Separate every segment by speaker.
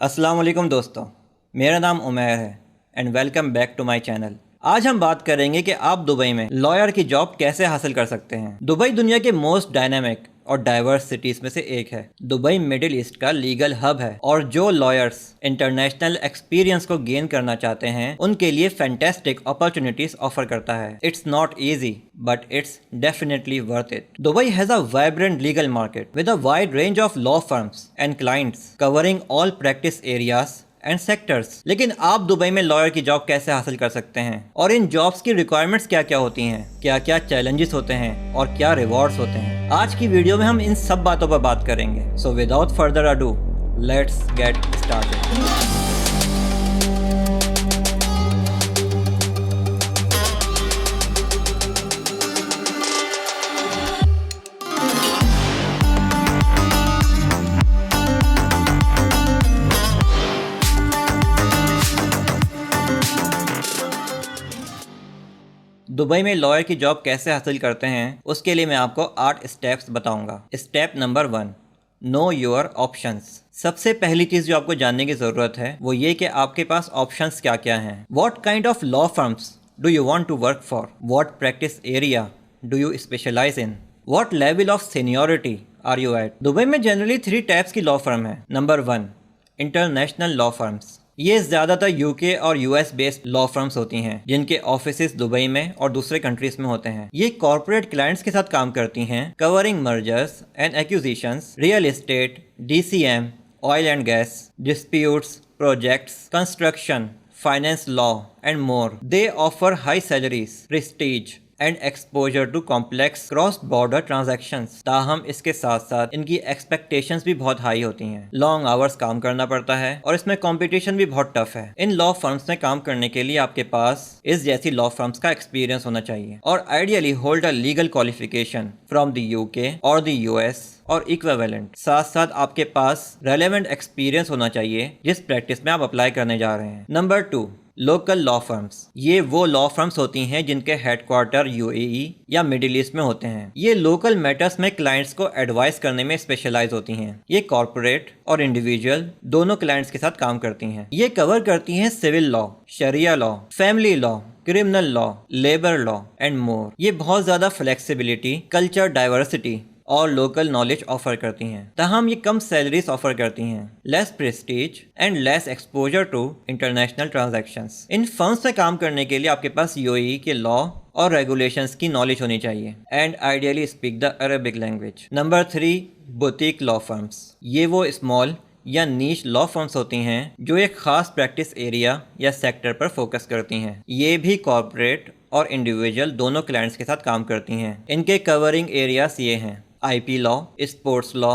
Speaker 1: अस्सलाम वालेकुम दोस्तों, मेरा नाम उमैर है and welcome back to my channel. आज हम बात करेंगे कि आप दुबई में लॉयर की जॉब कैसे हासिल कर सकते हैं। दुबई दुनिया के मोस्ट डायनामिक और डाइवर्स सिटीज में से एक है। दुबई मिडिल ईस्ट का लीगल हब है और जो लॉयर्स इंटरनेशनल एक्सपीरियंस को गेन करना चाहते हैं उनके लिए फैंटास्टिक अपॉर्चुनिटीज ऑफर करता है। It's not easy but it's definitely worth it. Dubai has a vibrant legal market with a wide range of law firms and clients covering all practice areas and sectors. लेकिन आप Dubai में lawyer की job कैसे हासिल कर सकते हैं और इन जॉब्स की रिक्वायरमेंट्स क्या क्या होती हैं, क्या क्या चैलेंजेस होते हैं और क्या रिवॉर्ड्स होते हैं। आज की वीडियो में हम इन सब बातों पर बात करेंगे। So without further ado let's get started. Dubai में लॉयर की जॉब कैसे हासिल करते हैं उसके लिए मैं आपको 8 स्टेप्स बताऊंगा। Step number 1, know your options. सबसे पहली चीज जो आपको जानने की जरूरत है वो ये कि आपके पास ऑप्शंस क्या क्या हैं। What kind of law firms do you want to work for, what practice area do you specialize in, what level of seniority are you at. Dubai में जनरली 3 टाइप्स की लॉ फर्म है। Number 1, international law firms. ये ज़्यादातर UK और US based law firms होती हैं जिनके offices Dubai में और दूसरे कंट्रीज में होते हैं। ये कॉर्पोरेट क्लाइंट्स के साथ काम करती हैं, covering mergers and acquisitions, real estate, DCM, oil and gas, disputes, projects, construction, finance law and more. They offer high salaries, prestige and exposure to complex cross border transactions. ताहम इसके साथ साथ इनकी एक्सपेक्टेशंस भी बहुत हाई होती हैं। Long hours काम करना पड़ता है और इसमें कंपटीशन भी बहुत टफ है। इन लॉ फर्म्स में काम करने के लिए आपके पास इस जैसी लॉ फर्म्स का एक्सपीरियंस होना चाहिए और ideally hold a legal qualification from the UK और द यूएस और इक्विवेलेंट। साथ साथ आपके पास रेलेवेंट एक्सपीरियंस होना चाहिए जिस प्रैक्टिस में आप अप्लाई करने जा रहे हैं। Number 2, local law firms. ये वो लॉ फर्म्स होती हैं जिनके हेडक्वार्टर यूएई या मिडिल ईस्ट में होते हैं। ये लोकल मैटर्स में क्लाइंट्स को एडवाइस करने में स्पेशलाइज होती हैं। ये कॉर्पोरेट और इंडिविजुअल दोनों क्लाइंट्स के साथ काम करती हैं। ये कवर करती हैं सिविल लॉ, शरिया law, family law, criminal law, labour law and more. ये बहुत ज्यादा फ्लेक्सिबिलिटी, कल्चर डाइवर्सिटी और लोकल नॉलेज ऑफर करती हैं। ताहम ये कम सैलरीज ऑफर करती हैं, less prestige and less exposure to international transactions. इन फर्म्स में काम करने के लिए आपके पास यूएई के लॉ और रेगुलेशंस की नॉलेज होनी चाहिए and ideally speak the Arabic language. Number 3, boutique law firms. ये वो स्मॉल या नीश लॉ फर्म्स होती हैं जो एक खास प्रैक्टिस एरिया या सेक्टर पर फोकस करती हैं। ये भी कॉर्पोरेट और इंडिविजुअल दोनों क्लाइंट्स के साथ काम करती हैं। इनके कवरिंग एरियाज ये हैं: IP law, sports law,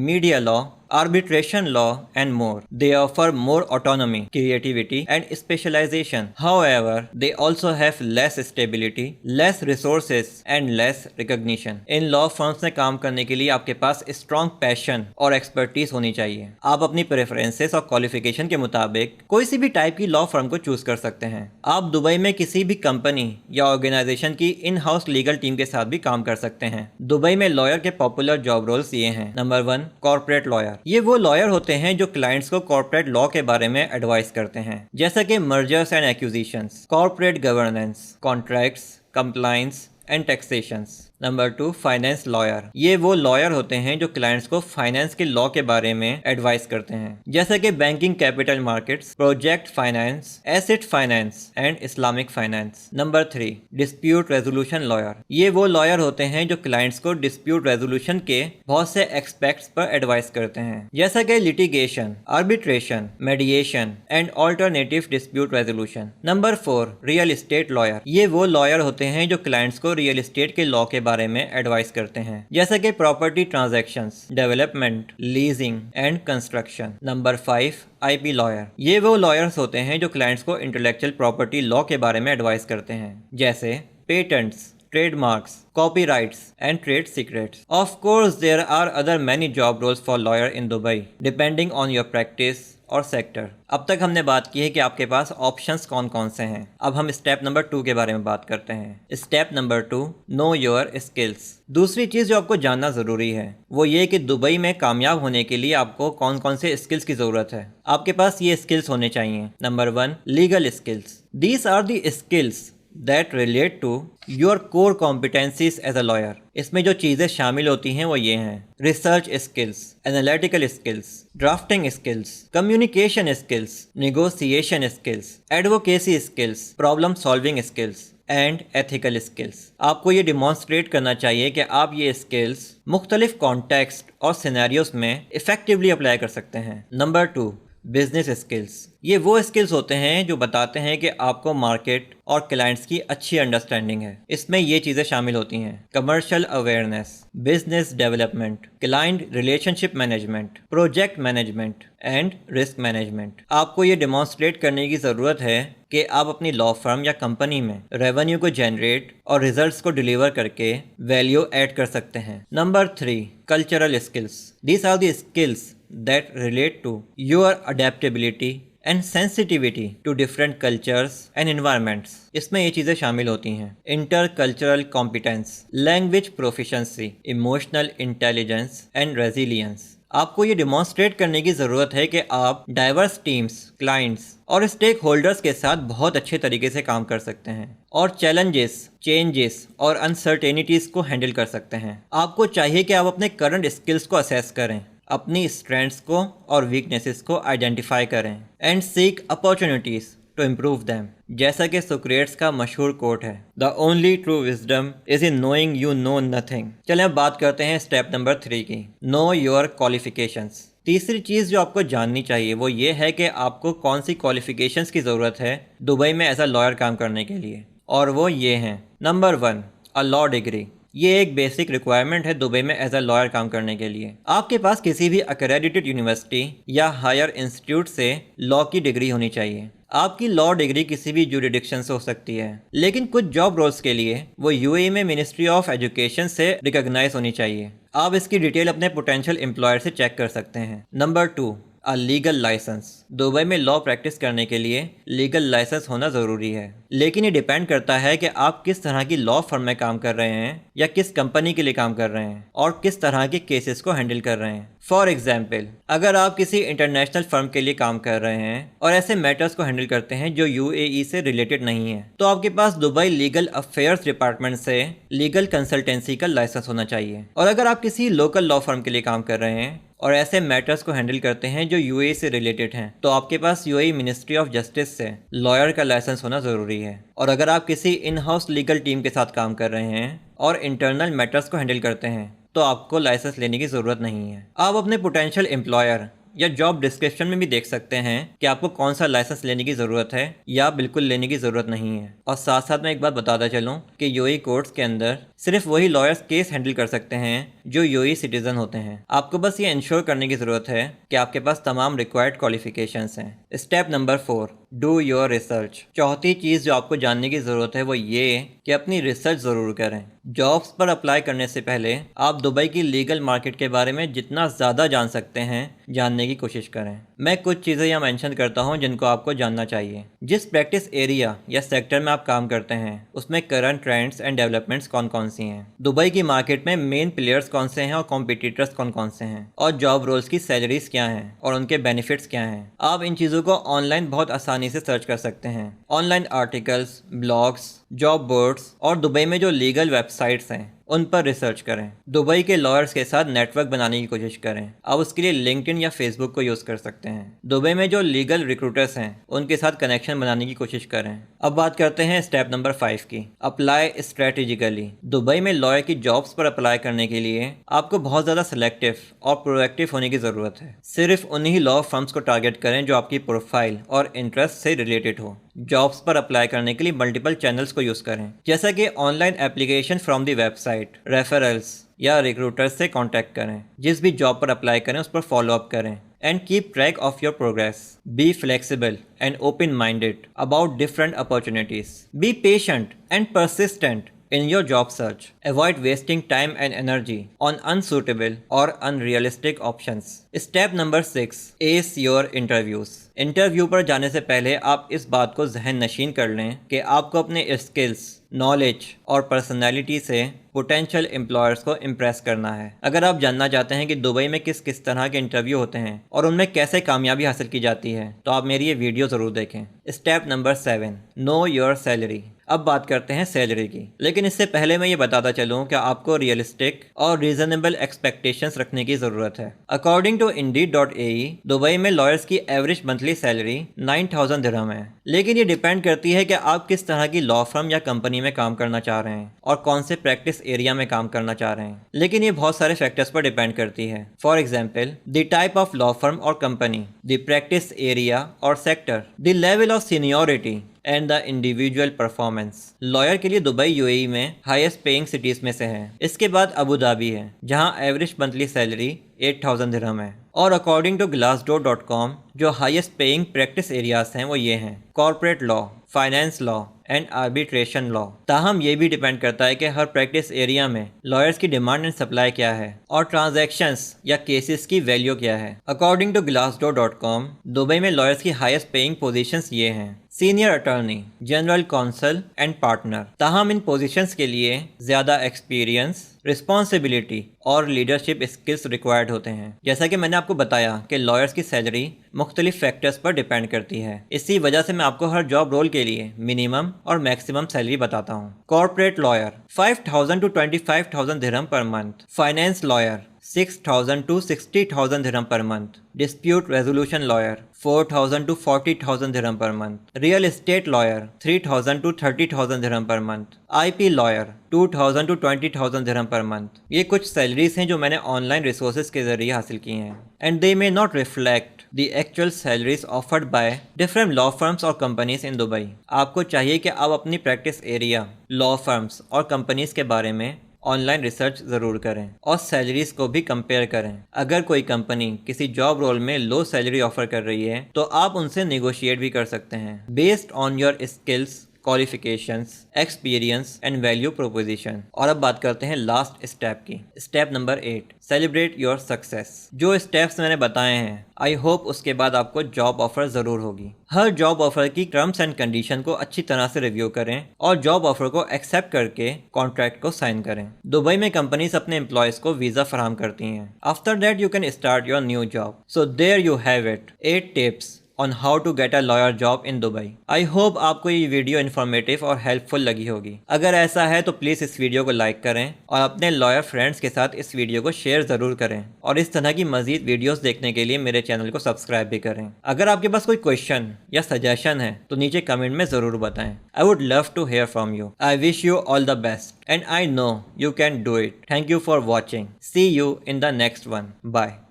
Speaker 1: media law, arbitration law and more. They offer more autonomy, creativity and specialization. However, they also have less stability, less resources and less recognition. In law firms में काम करने के लिए आपके पास strong passion और expertise होनी चाहिए। आप अपनी preferences और qualification के मुताबिक कोई सी भी टाइप की law firm को चूज कर सकते हैं। आप दुबई में किसी भी कंपनी या ऑर्गेनाइजेशन की इन हाउस लीगल टीम के साथ भी काम कर सकते हैं। दुबई में लॉयर के पॉपुलर जॉब रोल्स ये हैं। Number 1, corporate lawyer. ये वो लॉयर होते हैं जो क्लाइंट्स को कॉर्पोरेट लॉ के बारे में एडवाइस करते हैं, जैसा कि mergers and acquisitions, corporate governance, contracts, compliance and taxations. Number 2, finance lawyer. ये वो लॉयर होते हैं जो क्लाइंट्स को फाइनेंस के लॉ के बारे में एडवाइस करते हैं, जैसे कि banking, capital markets, project finance, asset finance and Islamic finance. Number 3, dispute resolution lawyer. ये वो लॉयर होते हैं जो क्लाइंट्स को डिस्प्यूट रेजोल्यूशन के बहुत से एक्सपेक्ट्स पर एडवाइस करते हैं, जैसा कि litigation, arbitration, मेडिएशन and alternative dispute resolution. Number 4, real estate lawyer. ये वो लॉयर होते हैं जो क्लाइंट्स को रियल एस्टेट के लॉ के बारे में एडवाइस करते हैं, जैसे कि property transactions, development, leasing and construction. Number 5, IP lawyer. ये वो लॉयर्स होते हैं जो क्लाइंट्स को इंटेलेक्चुअल प्रॉपर्टी लॉ के बारे में एडवाइस करते हैं, जैसे patents, trademarks, copyrights and trade secrets. Of course, there are other many job roles for lawyer in Dubai, depending on your practice और सेक्टर। अब तक हमने बात की है कि आपके पास ऑप्शंस कौन कौन से हैं। अब हम स्टेप नंबर 2 के बारे में बात करते हैं। Step number 2, know your skills. दूसरी चीज़ जो आपको जानना ज़रूरी है वो ये कि दुबई में कामयाब होने के लिए आपको कौन कौन से स्किल्स की ज़रूरत है। आपके पास ये स्किल्स होने चाहिए। Number 1, legal skills. These are the skills that relate to your core competencies as a lawyer. इसमें जो चीज़ें शामिल होती हैं वो ये हैं: research skills, analytical skills, drafting skills, communication skills, negotiation skills, advocacy skills, problem solving skills and ethical skills. आपको ये डिमॉन्स्ट्रेट करना चाहिए कि आप ये स्किल्स मुख्तलिफ कॉन्टेक्स्ट और सिनेरियोस में इफेक्टिवली अप्लाई कर सकते हैं। Number 2, business skills. ये वो स्किल्स होते हैं जो बताते हैं कि आपको मार्केट और क्लाइंट्स की अच्छी अंडरस्टैंडिंग है। इसमें ये चीज़ें शामिल होती हैं: commercial awareness, business development, client relationship management, project management and risk management. आपको ये डिमॉन्स्ट्रेट करने की ज़रूरत है कि आप अपनी लॉ फर्म या कंपनी में रेवेन्यू को जनरेट और रिजल्ट्स को डिलीवर करके वैल्यू ऐड कर सकते हैं। Number 3, cultural skills. These are the skills that relate to your adaptability and sensitivity to different cultures and environments। इसमें ये चीज़ें शामिल होती हैं: intercultural competence, language proficiency, emotional intelligence and resilience। आपको ये डिमॉन्स्ट्रेट करने की ज़रूरत है कि आप डाइवर्स टीम्स, क्लाइंट्स और स्टेक होल्डर्स के साथ बहुत अच्छे तरीके से काम कर सकते हैं और चैलेंजेस, चेंजेस और अनसर्टेनिटीज़ को हैंडल कर सकते हैं। आपको चाहिए कि आप अपने करंट स्किल्स को असेस करें, अपनी स्ट्रेंथ्स को और वीकनेसेस को आइडेंटिफाई करें and seek opportunities to improve them. जैसा कि सोक्रेट्स का मशहूर कोट है, the only true wisdom is in knowing you know nothing. चलें अब बात करते हैं स्टेप नंबर 3 की, नो योर क्वालिफिकेशंस। तीसरी चीज़ जो आपको जाननी चाहिए वो ये है कि आपको कौन सी क्वालिफिकेशंस की ज़रूरत है दुबई में एज अ लॉयर काम करने के लिए, और वो ये हैं: नंबर 1, अ लॉ डिग्री। ये एक बेसिक रिक्वायरमेंट है दुबई में एज अ लॉयर काम करने के लिए। आपके पास किसी भी अक्रेडिटेड यूनिवर्सिटी या हायर इंस्टीट्यूट से लॉ की डिग्री होनी चाहिए। आपकी लॉ डिग्री किसी भी जुरिडिक्शन से हो सकती है, लेकिन कुछ जॉब रोल्स के लिए वो यूएई में मिनिस्ट्री ऑफ एजुकेशन से रिकॉग्नाइज होनी चाहिए। आप इसकी डिटेल अपने पोटेंशियल एम्प्लॉयर से चेक कर सकते हैं। Number 2, a legal licence. Dubai में लॉ प्रैक्टिस करने के लिए लीगल लाइसेंस होना ज़रूरी है, लेकिन ये डिपेंड करता है कि आप किस तरह की लॉ फर्म में काम कर रहे हैं या किस कंपनी के लिए काम कर रहे हैं और किस तरह के केसेस को हैंडल कर रहे हैं। फॉर एग्जाम्पल, अगर आप किसी इंटरनेशनल फर्म के लिए काम कर रहे हैं और ऐसे मैटर्स को हैंडल करते हैं जो यूएई से रिलेटेड नहीं है, तो आपके पास दुबई लीगल अफेयर्स डिपार्टमेंट से लीगल कंसल्टेंसी का लाइसेंस होना चाहिए। और अगर आप किसी लोकल लॉ फर्म के लिए काम कर रहे हैं और ऐसे मैटर्स को हैंडल करते हैं जो यूएई से रिलेटेड हैं, तो आपके पास यूएई मिनिस्ट्री ऑफ जस्टिस से लॉयर का लाइसेंस होना ज़रूरी है। और अगर आप किसी इन हाउस लीगल टीम के साथ काम कर रहे हैं और इंटरनल मैटर्स को हैंडल करते हैं, तो आपको लाइसेंस लेने की ज़रूरत नहीं है। आप अपने पोटेंशियल एम्प्लॉयर या जॉब डिस्क्रिप्शन में भी देख सकते हैं कि आपको कौन सा लाइसेंस लेने की ज़रूरत है या बिल्कुल लेने की ज़रूरत नहीं है। और साथ साथ मैं एक बात बताता चलूँ कि यूएई कोर्ट्स के अंदर सिर्फ वही लॉयर्स केस हैंडल कर सकते हैं जो यूएई सिटीजन होते हैं। आपको बस ये इंश्योर करने की ज़रूरत है कि आपके पास तमाम रिक्वायर्ड क्वालिफिकेशंस हैं। Step number 4, do your research. चौथी चीज़ जो आपको जानने की ज़रूरत है वो ये कि अपनी रिसर्च ज़रूर करें। जॉब्स पर अप्लाई करने से पहले आप दुबई की लीगल मार्केट के बारे में जितना ज़्यादा जान सकते हैं जानने की कोशिश करें। मैं कुछ चीज़ें यहाँ मेंशन करता हूँ जिनको आपको जानना चाहिए। जिस प्रैक्टिस एरिया या सेक्टर में आप काम करते हैं उसमें करंट ट्रेंड्स एंड डेवलपमेंट्स कौन कौन सी हैं, दुबई की मार्केट में मेन प्लेयर्स कौन से हैं और कॉम्पिटिटर्स कौन कौन से हैं, और जॉब रोल्स की सैलरीज क्या हैं और उनके बेनिफिट्स क्या हैं। आप इन चीज़ों को ऑनलाइन बहुत आसानी से सर्च कर सकते हैं। Online articles, blogs, job boards और दुबई में जो लीगल वेबसाइट्स हैं उन पर रिसर्च करें। दुबई के लॉयर्स के साथ नेटवर्क बनाने की कोशिश करें। आप उसके लिए लिंक्डइन या फेसबुक को यूज़ कर सकते हैं। दुबई में जो लीगल रिक्रूटर्स हैं उनके साथ कनेक्शन बनाने की कोशिश करें। अब बात करते हैं स्टेप नंबर 5 की, अप्लाई स्ट्रेटेजिकली। दुबई में लॉयर की जॉब्स पर अप्लाई करने के लिए आपको बहुत ज़्यादा सिलेक्टिव और प्रोएक्टिव होने की ज़रूरत है। सिर्फ उन्हीं लॉ फर्म्स को टारगेट करें जो आपकी प्रोफाइल और इंटरेस्ट से रिलेटेड हो। जॉब्स पर अप्लाई करने के लिए मल्टीपल चैनल्स को यूज़ करें, जैसा कि online application from the website, referrals या रिक्रूटर्स से कांटेक्ट करें। जिस भी जॉब पर अप्लाई करें उस पर फॉलो अप करें and keep track of your progress. Be flexible and open minded about different opportunities. Be patient and persistent in your job search. Avoid wasting time and energy on unsuitable or unrealistic options. Step number 6. Ace your interviews. Interview पर जाने से पहले आप इस बात को जहन नशीन कर लें कि आपको अपने स्किल्स, नॉलेज और पर्सनैलिटी से पोटेंशियल एम्प्लॉयर्स को इम्प्रेस करना है। अगर आप जानना चाहते हैं कि दुबई में किस किस तरह के इंटरव्यू होते हैं और उनमें कैसे कामयाबी हासिल की जाती है, तो आप मेरी ये वीडियो ज़रूर देखें। Step number 7. Know your salary. अब बात करते हैं सैलरी की, लेकिन इससे पहले मैं ये बताता चलूँ कि आपको रियलिस्टिक और रीजनेबल एक्सपेक्टेशंस रखने की ज़रूरत है। अकॉर्डिंग टू Indeed.ae, दुबई में लॉयर्स की एवरेज मंथली सैलरी 9,000 दिरहम है, लेकिन ये डिपेंड करती है कि आप किस तरह की लॉ फर्म या कंपनी में काम करना चाह रहे हैं और कौन से प्रैक्टिस एरिया में काम करना चाह रहे हैं, लेकिन ये बहुत सारे फैक्टर्स पर डिपेंड करती है। For example, the type of law firm और कंपनी, द प्रैक्टिस एरिया और sector, the level of seniority and the individual performance. Lawyer के लिए दुबई यूएई में हाईएस्ट पेइंग सिटीज में से है। इसके बाद अबू धाबी है, जहां एवरेज मंथली सैलरी 8,000 दिरहम है। और अकॉर्डिंग टू glassdoor.com, जो हाईएस्ट पेइंग प्रैक्टिस एरियाज हैं वो ये हैं: corporate law, finance law and arbitration law. ताहम ये भी डिपेंड करता है कि हर प्रैक्टिस एरिया में लॉयर्स की डिमांड एंड सप्लाई क्या है और ट्रांजैक्शंस या केसेस की वैल्यू क्या है। अकॉर्डिंग टू glassdoor.com, दुबई में लॉयर्स की हाईएस्ट पेइंग पोजीशंस ये हैं: senior attorney, general counsel and partner. ताहम इन पोजीशंस के लिए ज़्यादा एक्सपीरियंस, रिस्पॉन्सिबिलिटी और लीडरशिप स्किल्स रिक्वायर्ड होते हैं। जैसा कि मैंने आपको बताया कि लॉयर्स की सैलरी मुख्तलिफ फैक्टर्स पर डिपेंड करती है। इसी वजह से मैं आपको हर जॉब रोल के लिए मिनिमम और मैक्सिमम सैलरी बताता हूँ। Corporate lawyer 5,000 to 25,000 dirham per month. Finance lawyer 6,000 to 60,000 dirham per month. Dispute resolution lawyer 4,000 to 40,000 dirham per month. Real estate lawyer 3,000 to 30,000 dirham per month. IP lawyer 2,000 to 20,000 dirham per month. ये कुछ salaries हैं जो मैंने online resources के जरिए हासिल की हैं, and they may not reflect the actual salaries offered by different law firms और कंपनीज इन दुबई। आपको चाहिए कि आप अपनी प्रैक्टिस एरिया, लॉ फर्म्स और कंपनीज के बारे में ऑनलाइन रिसर्च ज़रूर करें और सैलरीज को भी कंपेयर करें। अगर कोई कंपनी किसी जॉब रोल में लो सैलरी ऑफर कर रही है तो आप उनसे निगोशिएट भी कर सकते हैं based on your skills, qualifications, experience and value proposition. और अब बात करते हैं लास्ट स्टेप की। Step number 8, celebrate your success. जो स्टेप्स मैंने बताए हैं, आई होप उसके बाद आपको जॉब ऑफर ज़रूर होगी। हर जॉब ऑफर की टर्म्स एंड कंडीशन को अच्छी तरह से रिव्यू करें और जॉब ऑफर को एक्सेप्ट करके कॉन्ट्रैक्ट को साइन करें। दुबई में कंपनीज अपने एम्प्लॉयज़ को वीज़ा फराहम करती हैं। After that you can start your new job. So there you have it, 8 tips on how to get a lawyer job in Dubai. I hope आपको ये वीडियो इन्फॉर्मेटिव और helpful लगी होगी। अगर ऐसा है तो प्लीज़ इस वीडियो को लाइक करें और अपने लॉयर फ्रेंड्स के साथ इस वीडियो को शेयर ज़रूर करें, और इस तरह की मज़ीद वीडियोस देखने के लिए मेरे चैनल को सब्सक्राइब भी करें। अगर आपके पास कोई क्वेश्चन या सजेशन है तो नीचे कमेंट में ज़रूर बताएं। I would love to hear from you. I wish you all the best and I know you can do it. Thank you for watching. See you in the next one. Bye.